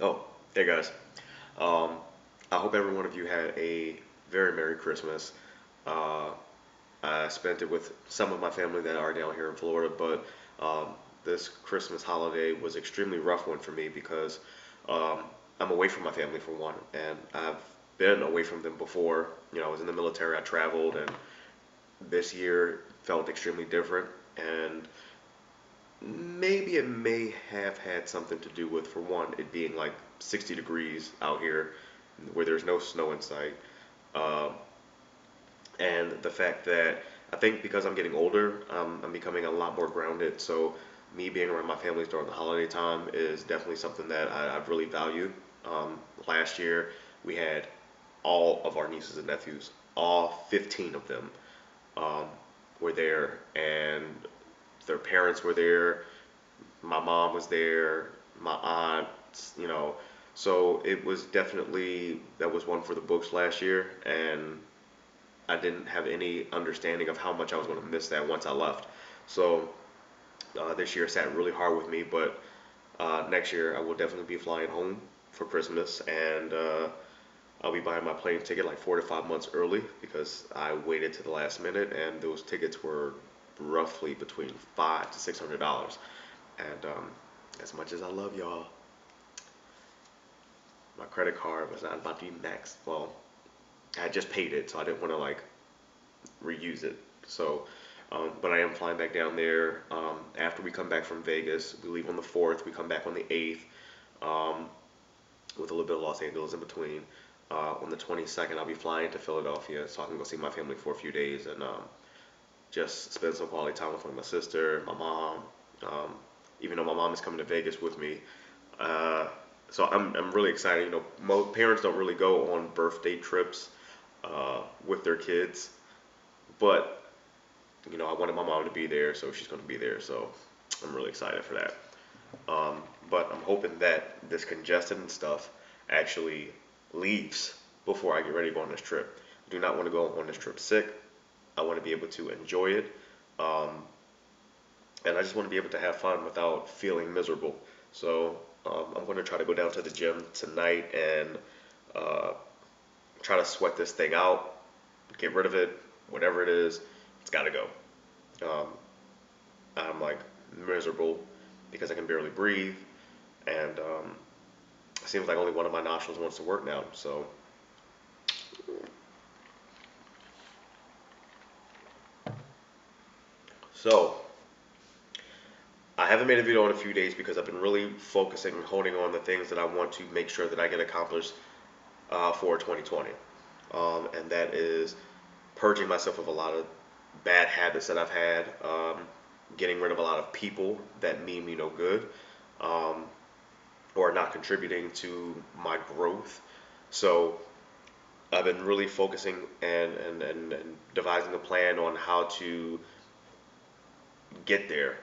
Oh, hey guys. Um, I hope every one of you had a very Merry Christmas. Uh, I spent it with some of my family that are down here in Florida, but um, this Christmas holiday was extremely rough one for me because um, I'm away from my family for one, and I've been away from them before. I was in the military, I traveled, and this year felt extremely different. And maybe it may have had something to do with, for one, it being like 60 degrees out here where there's no snow in sight. Um, and the fact that I think because I'm getting older, I'm becoming a lot more grounded. So, me being around my family during the holiday time is definitely something that I really value. Last year, we had all of our nieces and nephews, all 15 of them, um, were there, and their parents were there. My mom was there, my aunts, so it was definitely that was one for the books last year, and I didn't have any understanding of how much I was going to miss that once I left. So this year sat really hard with me, but next year I will definitely be flying home for Christmas, and I'll be buying my plane ticket like 4 to 5 months early because I waited to the last minute, and those tickets were roughly between $500 to $600. And as much as I love y'all, my credit card was not about to be maxed. Well, I had just paid it, so I didn't want to like reuse it. So, but I am flying back down there after we come back from Vegas. We leave on the 4th. We come back on the 8th, um, with a little bit of Los Angeles in between. On the 22nd, I'll be flying to Philadelphia so I can go see my family for a few days and just spend some quality time with my sister, my mom. Um, Even though my mom is coming to Vegas with me, Uh, so I'm really excited. Parents don't really go on birthday trips with their kids, but I wanted my mom to be there, so she's going to be there. So I'm really excited for that. But I'm hoping that this congestion and stuff actually leaves before I get ready to go on this trip. I do not want to go on this trip sick. I want to be able to enjoy it. Um, and I just want to be able to have fun without feeling miserable. So I'm going to try to go down to the gym tonight and uh, try to sweat this thing out, get rid of it, whatever it is, it's got to go. Um, I'm like miserable because I can barely breathe, and it seems like only one of my nostrils wants to work now. So I haven't made a video in a few days because I've been really focusing and honing on the things that I want to make sure that I get accomplished for 2020. And that is purging myself of a lot of bad habits that I've had, getting rid of a lot of people that mean me no good, um, or not contributing to my growth. So I've been really focusing and devising a plan on how to get there,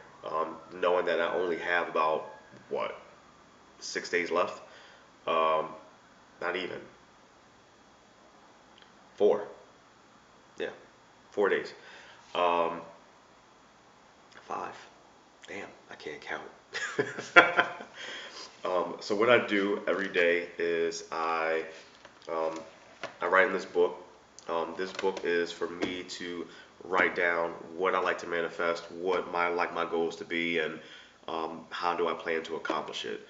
knowing that I only have about, what, 6 days left? Um, Not even. 4. Yeah, 4 days. Um, 5. Damn, I can't count. So what I do every day is um, I write in this book. This book is for me to write down what I like to manifest, what my goals to be, and how do I plan to accomplish it.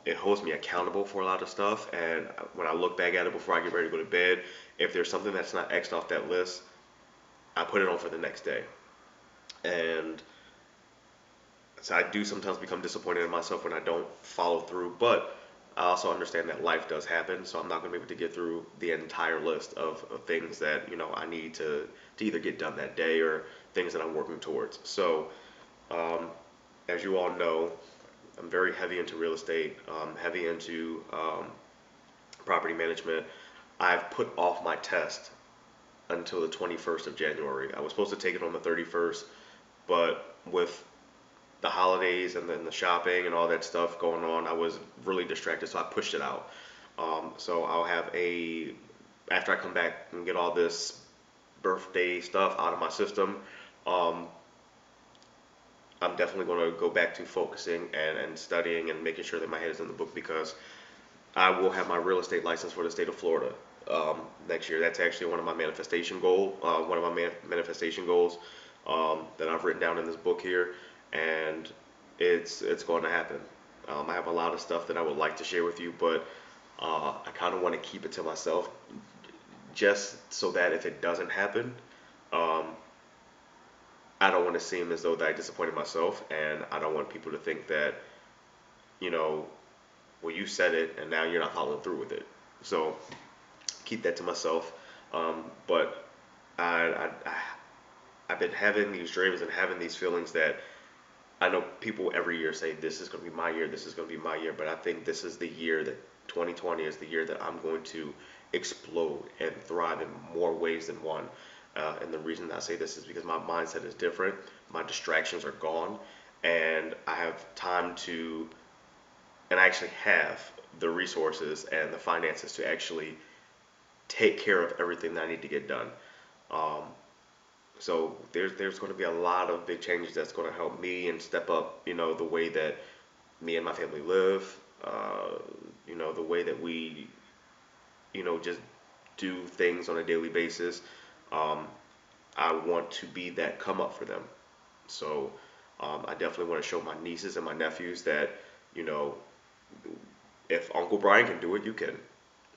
It holds me accountable for a lot of stuff, and when I look back at it before I get ready to go to bed, if there's something that's not X'd off that list, I put it on for the next day. And so I do sometimes become disappointed in myself when I don't follow through, but I also understand that life does happen, so I'm not going to be able to get through the entire list of things that I need to either get done that day or things that I'm working towards. So um, as you all know, I'm very heavy into real estate, heavy into property management. I've put off my test until the 21st of January. I was supposed to take it on the 31st, but with the holidays and then the shopping and all that stuff going on, I was really distracted, so I pushed it out. So I'll have after I come back and get all this birthday stuff out of my system, um, I'm definitely going to go back to focusing and studying and making sure that my head is in the book because I will have my real estate license for the state of Florida next year. That's actually one of my manifestation goals that I've written down in this book here, and it's going to happen. I have a lot of stuff that I would like to share with you, but I kind of want to keep it to myself, just so that if it doesn't happen, um, I don't want to seem as though that I disappointed myself, and I don't want people to think that, you know, well, you said it, and now you're not following through with it. So keep that to myself. But I've been having these dreams and having these feelings that I know people every year say this is going to be my year, this is going to be my year, but I think this is the year that 2020 is the year that I'm going to explode and thrive in more ways than one. And the reason I say this is because my mindset is different, my distractions are gone, and I have time to, and I actually have the resources and the finances to actually take care of everything that I need to get done. Um, so there's going to be a lot of big changes that's going to help me and step up, the way that me and my family live, the way that we, just do things on a daily basis. Um, I want to be that come up for them. So I definitely want to show my nieces and my nephews that, you know, if Uncle Brian can do it, you can.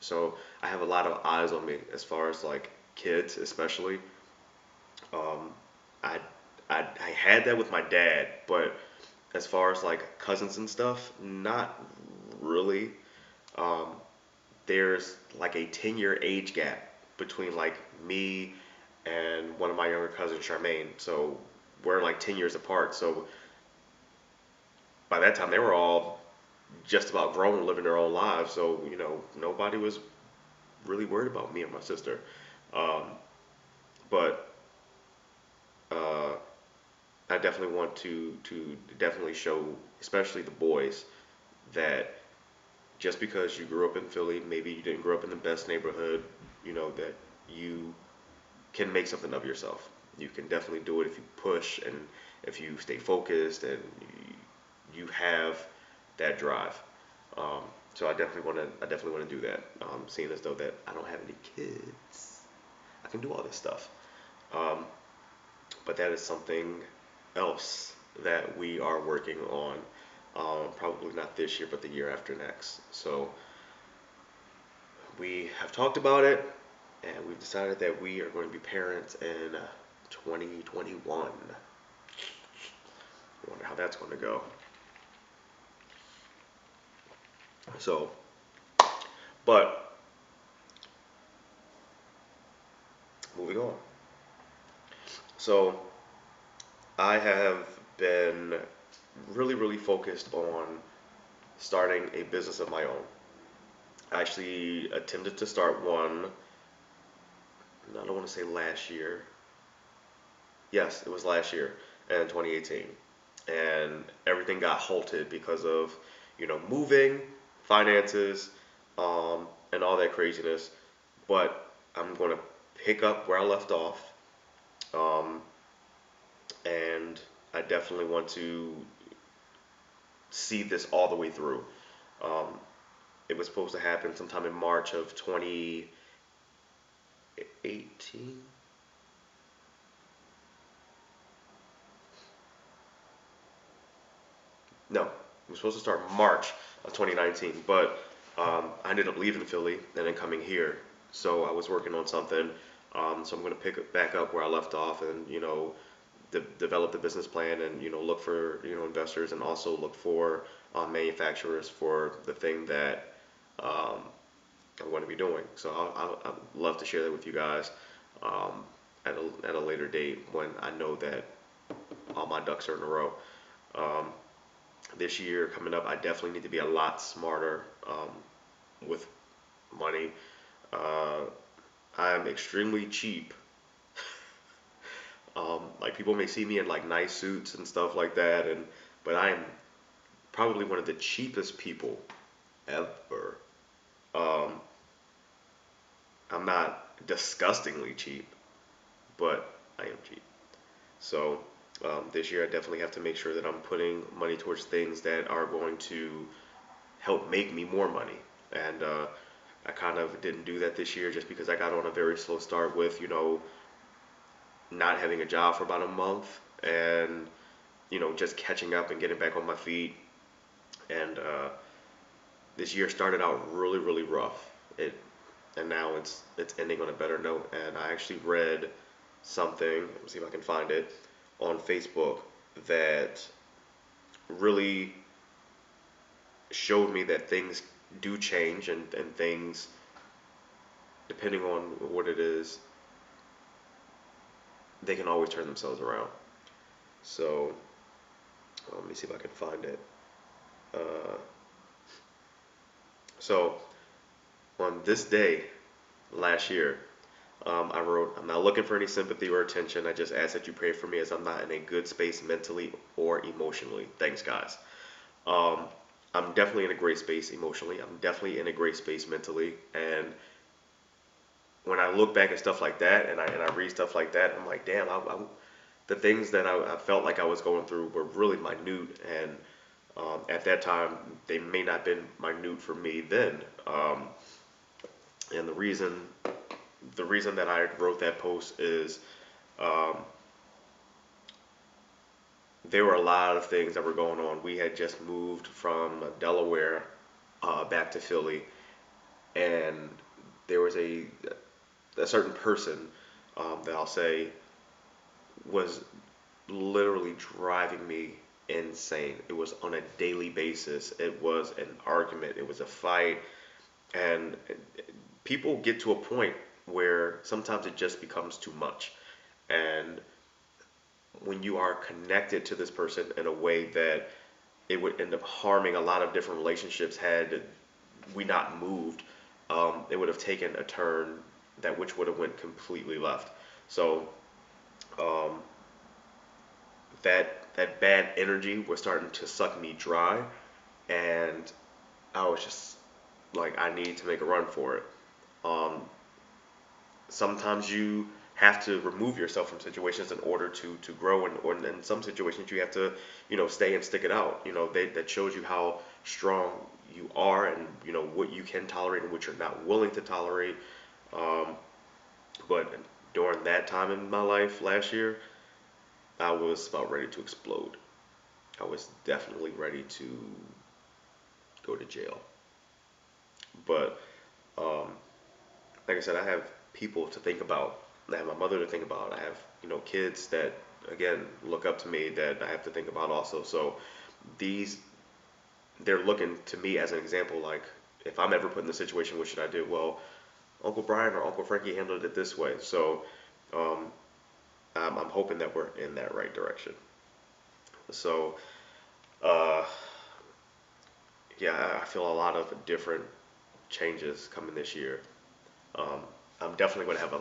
So I have a lot of eyes on me as far as like kids, especially. Um, I, I had that with my dad, but as far as like cousins and stuff, not really. Um, there's like a 10-year age gap between like me and one of my younger cousins, Charmaine. So we're like 10 years apart. So by that time, they were all just about grown and living their own lives. So, nobody was really worried about me and my sister. Um, but uh, I definitely want to definitely show, especially the boys, that just because you grew up in Philly, maybe you didn't grow up in the best neighborhood, that you can make something of yourself. You can definitely do it if you push and if you stay focused and you have that drive. Um, so I definitely want to do that. Seeing as though that I don't have any kids, I can do all this stuff. Um, but that is something else that we are working on. Probably not this year, but the year after next. So we have talked about it, and we've decided that we are going to be parents in 2021. I wonder how that's going to go. So, but moving on. So I have been really, really focused on starting a business of my own. I actually attempted to start one, I don't want to say last year. Yes, it was last year in 2018. And everything got halted because of, moving, finances, and all that craziness. But I'm going to pick up where I left off. Um, and I definitely want to see this all the way through. Um, it was supposed to happen sometime in March of 2018. No, it was supposed to start March of 2019, but I ended up leaving Philly and then coming here. So I was working on something. So I'm going to pick it back up where I left off and, develop the business plan and, look for, investors and also look for manufacturers for the thing that um, I'm going to be doing. So I'd love to share that with you guys um, at a later date when I know that all my ducks are in a row. Um, this year coming up, I definitely need to be a lot smarter with money. Uh, I'm extremely cheap. Like people may see me in like nice suits and stuff like that, and but I am probably one of the cheapest people ever. Um, I'm not disgustingly cheap, but I am cheap. So. This year, I definitely have to make sure that I'm putting money towards things that are going to help make me more money. And I kind of didn't do that this year just because I got on a very slow start with, not having a job for about a month and, just catching up and getting back on my feet. And this year started out really, really rough. It and now it's ending on a better note. And I actually read something. Let me see if I can find it on Facebook that really showed me that things do change and things, depending on what it is, they can always turn themselves around. So let me see if I can find it. Uh, so on this day last year, I wrote, I'm not looking for any sympathy or attention. I just ask that you pray for me as I'm not in a good space mentally or emotionally. Thanks, guys. Um, I'm definitely in a great space emotionally. I'm definitely in a great space mentally. And when I look back at stuff like that and I read stuff like that, I'm like, damn, the things that I felt like I was going through were really minute. And at that time, they may not have been minute for me then. And the reason that I wrote that post is um, there were a lot of things that were going on. We had just moved from Delaware back to Philly, and there was a certain person that I'll say was literally driving me insane. It was on a daily basis. It was an argument. It was a fight, and people get to a point where sometimes it just becomes too much. And when you are connected to this person in a way that it would end up harming a lot of different relationships had we not moved, it would have taken a turn that which would have went completely left. So um, that bad energy was starting to suck me dry, and I was just like, I need to make a run for it. Um, Sometimes you have to remove yourself from situations in order to grow, and or in some situations you have to stay and stick it out. That shows you how strong you are, and what you can tolerate and what you're not willing to tolerate. um, but during that time in my life last year, I was about ready to explode. I was definitely ready to go to jail. But um, like I said, I have people to think about. I have my mother to think about. I have, kids that again look up to me that I have to think about also. So these they're looking to me as an example. Like, if I'm ever put in the situation, what should I do? Well, Uncle Brian or Uncle Frankie handled it this way. So um, I'm hoping that we're in that right direction. So uh, yeah, I feel a lot of different changes coming this year. Um, I'm definitely going to have a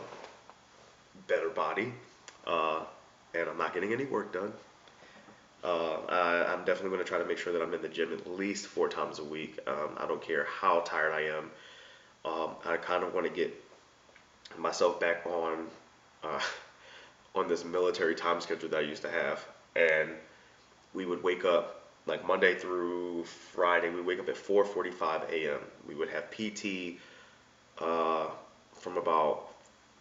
better body, uh, and I'm not getting any work done. I'm definitely going to try to make sure that I'm in the gym at least 4 times a week. I don't care how tired I am. I kind of want to get myself back uh, on this military time schedule that I used to have, and we would wake up like Monday through Friday. We wake up at 4:45 a.m. We would have PT uh, from about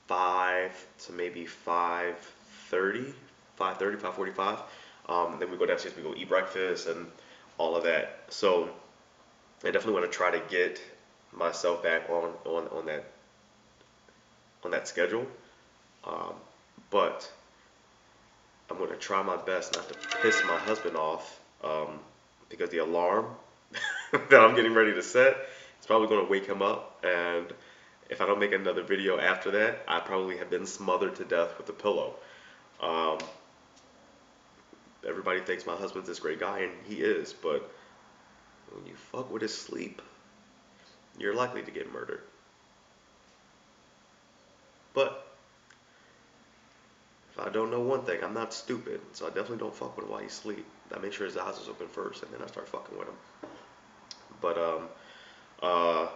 5 to maybe 5:30, 5:30, 5:45. Then we go downstairs, we go eat breakfast and all of that. So I definitely want to try to get myself back on that schedule. Um, but I'm going to try my best not to piss my husband off, because the alarm that I'm getting ready to set is probably going to wake him up. And if I don't make another video after that, I probably have been smothered to death with a pillow. Um, Everybody thinks my husband's this great guy, and he is, but when you fuck with his sleep, you're likely to get murdered. But if I don't know one thing, I'm not stupid, so I definitely don't fuck with him while he's asleep. I make sure his eyes is open first, and then I start fucking with him. But uh,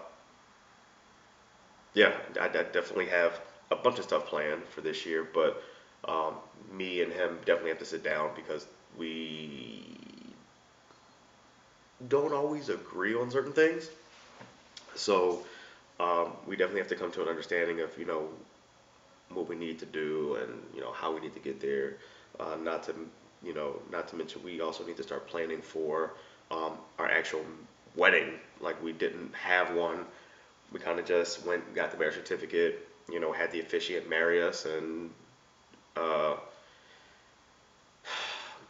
yeah, I definitely have a bunch of stuff planned for this year, but Um, Me and him definitely have to sit down because we don't always agree on certain things. So we definitely have to come to an understanding of, what we need to do and, how we need to get there. Not to, not to mention we also need to start planning for our actual wedding. Like we didn't have one. We kind of just went, got the marriage certificate, had the officiant marry us, and uh,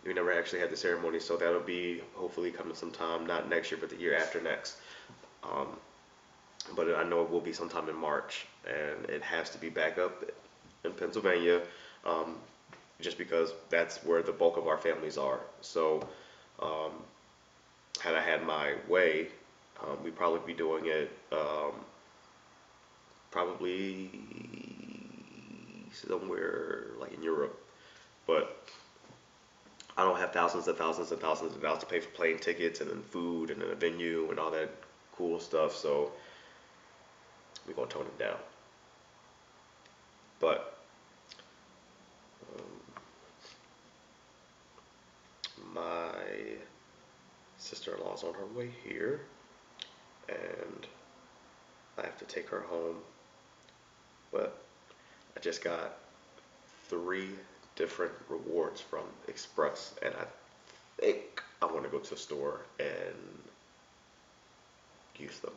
we never actually had the ceremony. So that'll be hopefully coming sometime, not next year, but the year after next. Um, but I know it will be sometime in March, and it has to be back up in Pennsylvania, um, just because that's where the bulk of our families are. So, um, had I had my way, we'd probably be doing it probably somewhere like in Europe. But I don't have thousands and thousands and thousands of dollars to pay for plane tickets and then food and then a venue and all that cool stuff. So we're gonna tone it down. But my sister-in-law's on her way here, and I have to take her home. But I just got three different rewards from Express, and I think I want to go to the store and use them.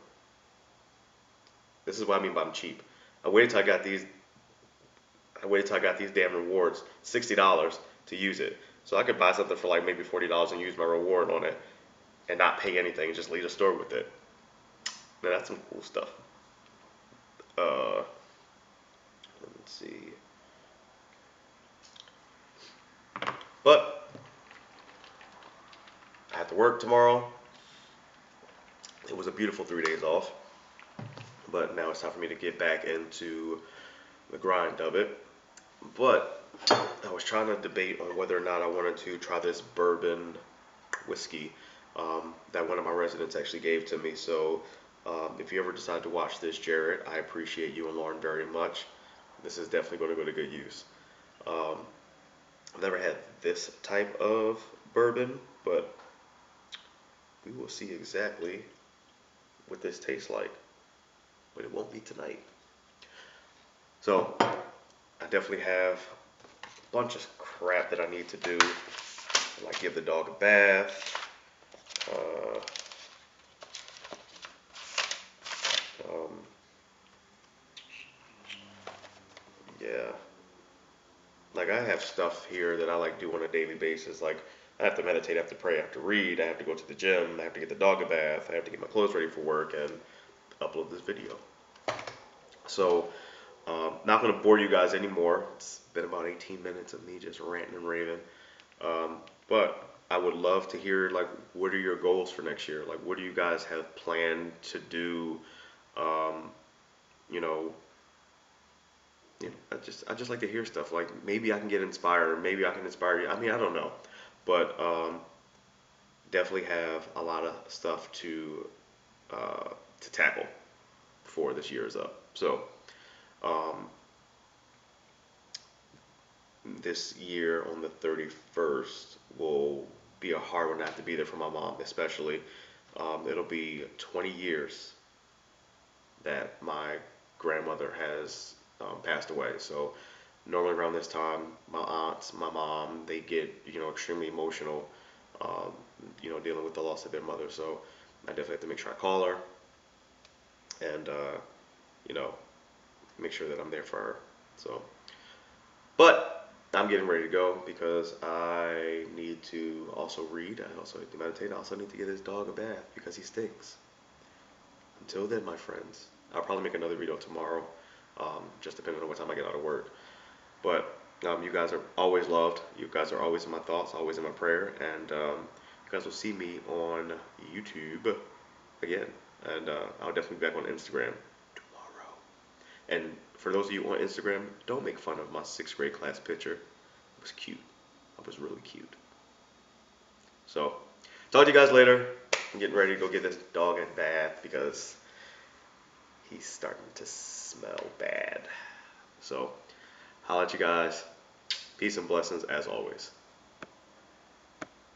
This is what I mean by I'm cheap. I waited till I got these. I waited till I got these damn rewards, $60 to use it. So I could buy something for like maybe $40 and use my reward on it and not pay anything and just leave the store with it. Now that's some cool stuff. Uh, let's see. But I have to work tomorrow. It was a beautiful 3 days off, but now it's time for me to get back into the grind of it. But I was trying to debate on whether or not I wanted to try this bourbon whiskey that one of my residents actually gave to me. So if you ever decide to watch this, Jared, I appreciate you and Lauren very much. This is definitely going to go to good use. Um, I've never had this type of bourbon, but we will see exactly what this tastes like. But it won't be tonight. So I definitely have a bunch of crap that I need to do, like give the dog a bath. Uh, um, yeah, like I have stuff here that I like do on a daily basis. Like I have to meditate, I have to pray, I have to read, I have to go to the gym, I have to get the dog a bath, I have to get my clothes ready for work and upload this video. So, not gonna bore you guys anymore. It's been about 18 minutes of me just ranting and raving. Um, but I would love to hear like what are your goals for next year? Like what do you guys have planned to do? Um, you know, I just like to hear stuff. Like maybe I can get inspired. Maybe I can inspire you. I mean, I don't know, but definitely have a lot of stuff uh, to tackle before this year is up. So um, this year on the 31st will be a hard one. I have to be there for my mom, especially. It'll be 20 years that my grandmother has passed away. So normally around this time, my aunts, my mom, they get extremely emotional, um, dealing with the loss of their mother. So I definitely have to make sure I call her and you know make sure that I'm there for her. So, but I'm getting ready to go because I need to also read. I also need to meditate. I also need to get this dog a bath because he stinks. Until then, my friends, I'll probably make another video tomorrow, just depending on what time I get out of work. But you guys are always loved. You guys are always in my thoughts, always in my prayer, and you guys will see me on YouTube again. And I'll definitely be back on Instagram tomorrow. And for those of you on Instagram, don't make fun of my sixth grade class picture. It was cute. I was really cute. So, talk to you guys later. I'm getting ready to go get this dog a bath because he's starting to smell bad. So, holla at you guys. Peace and blessings as always.